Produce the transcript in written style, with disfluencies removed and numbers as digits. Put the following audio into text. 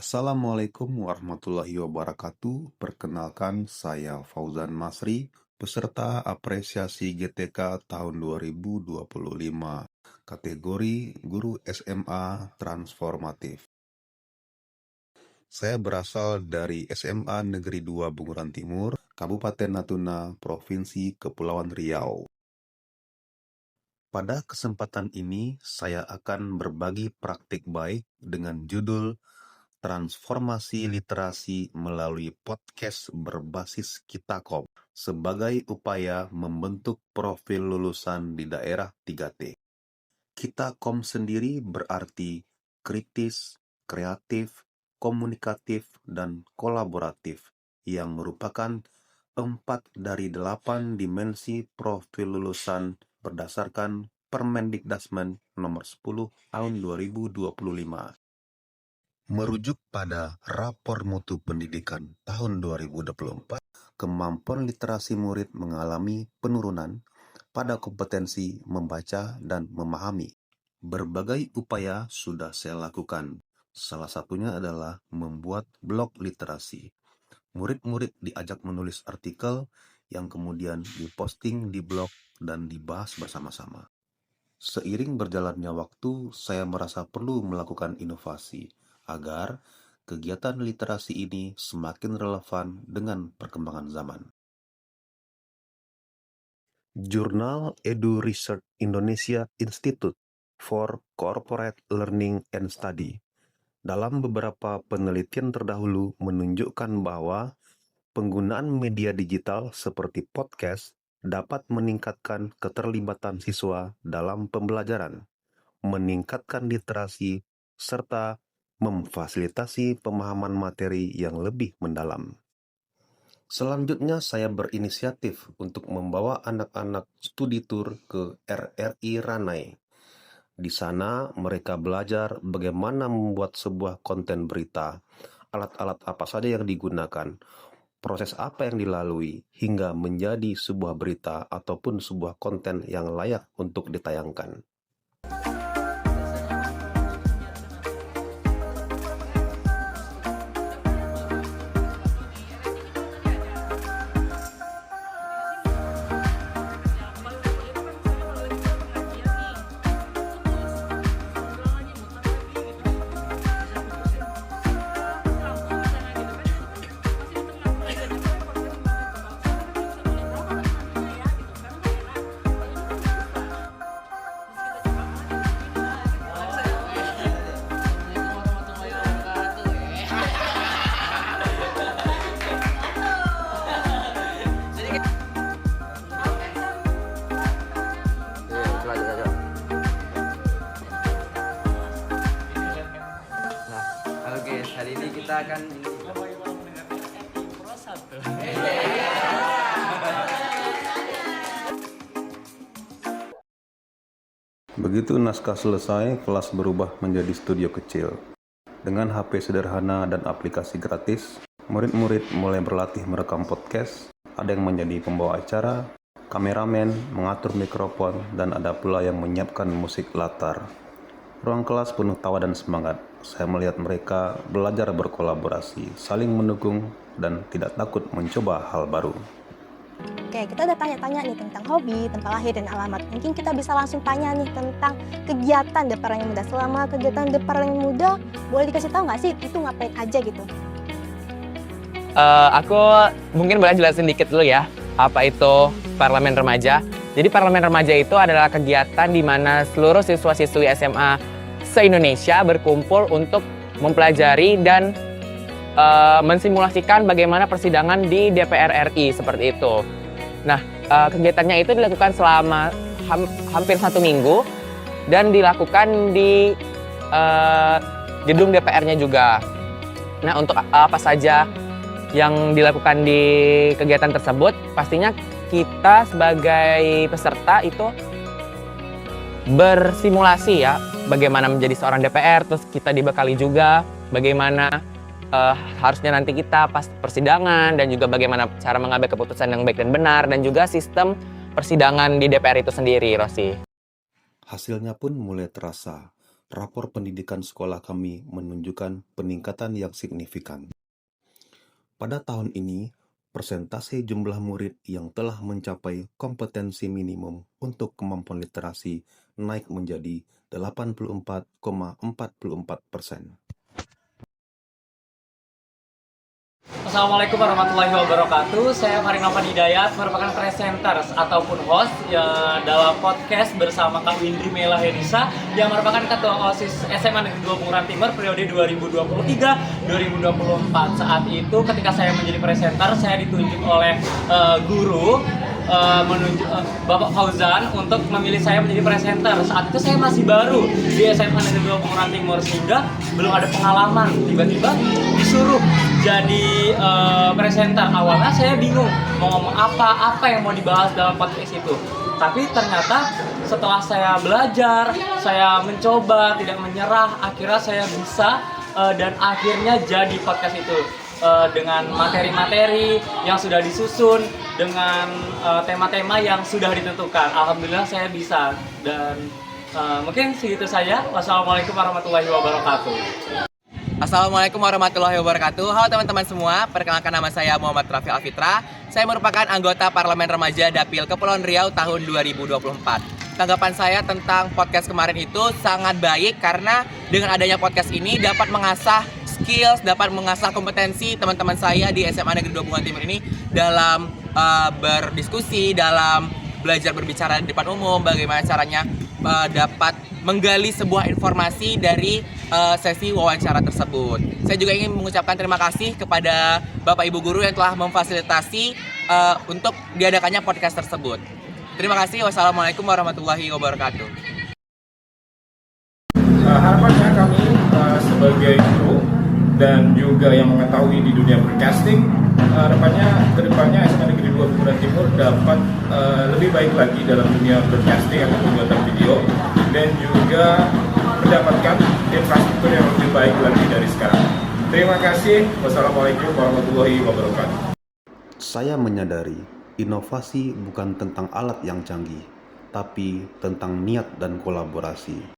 Assalamualaikum warahmatullahi wabarakatuh. Perkenalkan, saya Fauzan Masri, peserta apresiasi GTK tahun 2025, kategori Guru SMA Transformatif. Saya berasal dari SMA Negeri 2 Bunguran Timur, Kabupaten Natuna, Provinsi Kepulauan Riau. Pada kesempatan ini, saya akan berbagi praktik baik dengan judul Transformasi Literasi melalui podcast berbasis Kitakom sebagai upaya membentuk profil lulusan di daerah 3T. Kitakom sendiri berarti kritis, kreatif, komunikatif, dan kolaboratif, yang merupakan 4 dari 8 dimensi profil lulusan berdasarkan Permendikdasmen nomor 10 tahun 2025. Merujuk pada Rapor Mutu Pendidikan tahun 2024, kemampuan literasi murid mengalami penurunan pada kompetensi membaca dan memahami. Berbagai upaya sudah saya lakukan. Salah satunya adalah membuat blog literasi. Murid-murid diajak menulis artikel yang kemudian diposting di blog dan dibahas bersama-sama. Seiring berjalannya waktu, saya merasa perlu melakukan inovasi agar kegiatan literasi ini semakin relevan dengan perkembangan zaman. Jurnal Edu Research Indonesia Institute for Corporate Learning and Study dalam beberapa penelitian terdahulu menunjukkan bahwa penggunaan media digital seperti podcast dapat meningkatkan keterlibatan siswa dalam pembelajaran, meningkatkan literasi, serta memfasilitasi pemahaman materi yang lebih mendalam. Selanjutnya saya berinisiatif untuk membawa anak-anak studi tur ke RRI Ranai. Di sana mereka belajar bagaimana membuat sebuah konten berita, alat-alat apa saja yang digunakan, proses apa yang dilalui, hingga menjadi sebuah berita ataupun sebuah konten yang layak untuk ditayangkan. Hari ini kita akan Begitu naskah selesai, kelas berubah menjadi studio kecil. Dengan HP sederhana dan aplikasi gratis, murid-murid mulai berlatih merekam podcast, ada yang menjadi pembawa acara, kameramen, mengatur mikrofon, dan ada pula yang menyiapkan musik latar. Ruang kelas penuh tawa dan semangat. Saya melihat mereka belajar berkolaborasi, saling mendukung, dan tidak takut mencoba hal baru. Oke, kita udah tanya-tanya nih tentang hobi, tempat lahir, dan alamat. Mungkin kita bisa langsung tanya nih tentang kegiatan Depar Yang Muda. Selama kegiatan Depar Yang Muda, boleh dikasih tahu nggak sih itu ngapain aja gitu? Aku mungkin boleh jelasin dikit dulu ya, apa itu Parlemen Remaja. Jadi Parlemen Remaja itu adalah kegiatan di mana seluruh siswa-siswi SMA se-Indonesia berkumpul untuk mempelajari dan mensimulasikan bagaimana persidangan di DPR RI seperti itu. Nah, kegiatannya itu dilakukan selama hampir 1 minggu dan dilakukan di gedung DPR-nya juga. Nah, untuk apa saja yang dilakukan di kegiatan tersebut, pastinya kita sebagai peserta itu bersimulasi ya, bagaimana menjadi seorang DPR, terus kita dibekali juga bagaimana harusnya nanti kita pas persidangan dan juga bagaimana cara mengambil keputusan yang baik dan benar dan juga sistem persidangan di DPR itu sendiri, Rosi. Hasilnya pun mulai terasa. rapor pendidikan sekolah kami menunjukkan peningkatan yang signifikan. Pada tahun ini, persentase jumlah murid yang telah mencapai kompetensi minimum untuk kemampuan literasi naik menjadi 84,44%. Assalamualaikum warahmatullahi wabarakatuh. Saya Farid Nova Hidayat, merupakan presenter ataupun host ya, dalam podcast bersama Kak Windri Mela Herisa yang merupakan Ketua OSIS SMA Negeri 2 Bunguran Timur periode 2023-2024. Saat itu ketika saya menjadi presenter, saya ditunjuk oleh guru Bapak Fauzan untuk memilih saya menjadi presenter. Saat itu saya masih baru di SMA Negeri 2 Bunguran Timur sehingga belum ada pengalaman. Tiba-tiba disuruh jadi presenter. Awalnya saya bingung mau ngomong apa yang mau dibahas dalam podcast itu. Tapi ternyata setelah saya belajar, saya mencoba, tidak menyerah, akhirnya saya bisa dan akhirnya jadi podcast itu. Dengan materi-materi yang sudah disusun, dengan tema-tema yang sudah ditentukan. Alhamdulillah saya bisa dan mungkin segitu saja. Wassalamualaikum warahmatullahi wabarakatuh. Assalamualaikum warahmatullahi wabarakatuh. Halo teman-teman semua, perkenalkan nama saya Muhammad Rafi Alfitra. Saya merupakan anggota Parlemen Remaja Dapil Kepulauan Riau tahun 2024. Tanggapan saya tentang podcast kemarin itu sangat baik karena dengan adanya podcast ini dapat mengasah skills, dapat mengasah kompetensi teman-teman saya di SMA Negeri 2 Bunguran Timur ini dalam berdiskusi, dalam belajar berbicara di depan umum, bagaimana caranya dapat menggali sebuah informasi dari sesi wawancara tersebut. Saya juga ingin mengucapkan terima kasih kepada Bapak Ibu Guru yang telah memfasilitasi untuk diadakannya podcast tersebut. Terima kasih. Wassalamualaikum warahmatullahi wabarakatuh. Harapannya kami sebagai guru dan juga yang mengetahui di dunia broadcasting, harapannya kedepannya SMA Negeri 2 Bunguran Timur dapat lebih baik lagi dalam dunia broadcasting atau pembuatan video dan juga mendapatkan infrastruktur yang lebih baik lagi dari sekarang. Terima kasih. Wassalamualaikum warahmatullahi wabarakatuh. Saya menyadari inovasi bukan tentang alat yang canggih, tapi tentang niat dan kolaborasi.